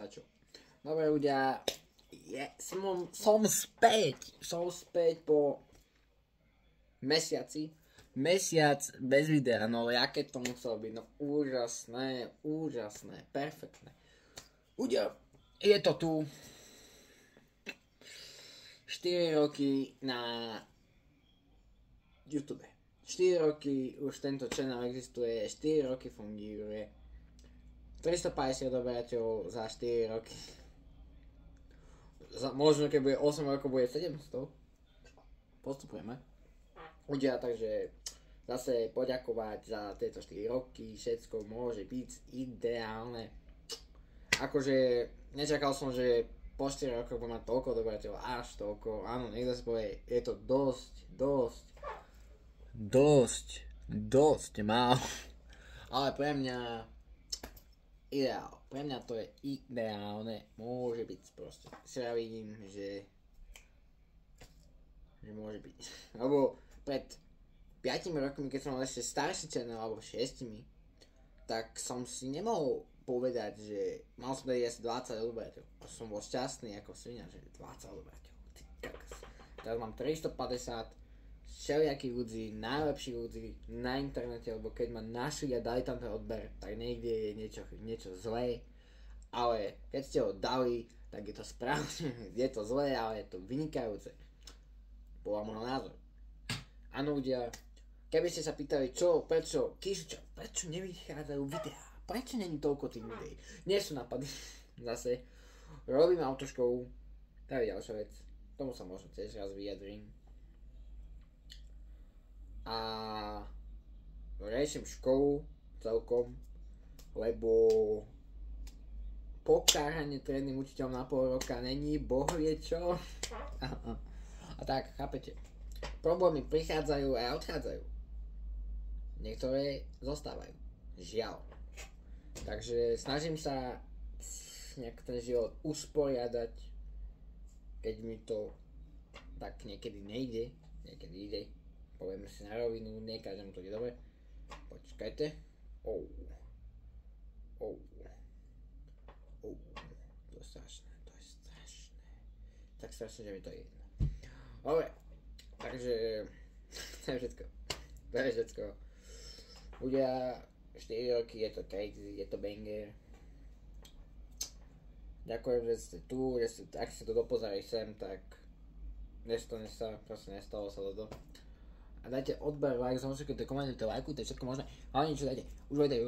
čo. Dobre ľudia, som späť po mesiaci. Mesiac bez videa, no aké to muselo byť, no úžasné, perfektné. Ľudia, je to tu. 4 roky na YouTube. 4 roky už tento channel existuje, 4 roky funguje. 350 odobrateľov za 4 roky. Možno keď bude 8 rokov, bude 700. Postupujeme. Ľudia, takže zase poďakovať za tieto 4 roky. Všetko môže byť ideálne. Akože nečakal som, že po 4 rokoch budem mať toľko odobrateľov, až toľko. Áno, niekto si povie, je to dosť málo. Ale pre mňa ideál. Pre mňa to je ideálne. Môže byť proste. Si ja vidím, že môže byť. Lebo pred 5 rokmi, keď som mal ešte starší channel, alebo 6, tak som si nemohol povedať, že mal som dať asi 20 odobrateľov. A som bol šťastný ako svinia, že 20 odobrateľov. Teraz mám 350 všelijakých ľudí, najlepších ľudí na internete, lebo keď ma našli a dali tam ten odber, tak niekde je niečo zlé, ale keď ste ho dali, tak je to správne, je to zlé, ale je to vynikajúce. Podľa môjho názoru. Áno ľudia, keby ste sa pýtali prečo nevychádzajú videá, prečo není toľko tých videí, nie sú nápady, zase, robím autoškolu, to je ďalšia vec, tomu sa možno tiež raz vyjadrím. A riešim školu celkom, lebo pokáhanie triednym učiteľom na pol roka není bohvie čo. A tak, chápete? Problémy prichádzajú a odchádzajú. Niektoré zostávajú. Žiaľ. Takže snažím sa nejak ten život usporiadať, keď mi to tak niekedy nejde, niekedy ide. Povieme si na rovinu, nie každému to ide dobre. Počkajte. To je strašné. Tak strašné, že mi to je jedno. Dobre, takže to je všetko. Ľudia, 4 roky, je to crazy, je to banger. Ďakujem, že ste tu, ak ste to dopozerali sem, tak nestane sa, proste nestalo sa toto. A dajte odber, like, samozrejme, komentujte, lajkujte, všetko možné. Hlavne čo dajte, už dajte,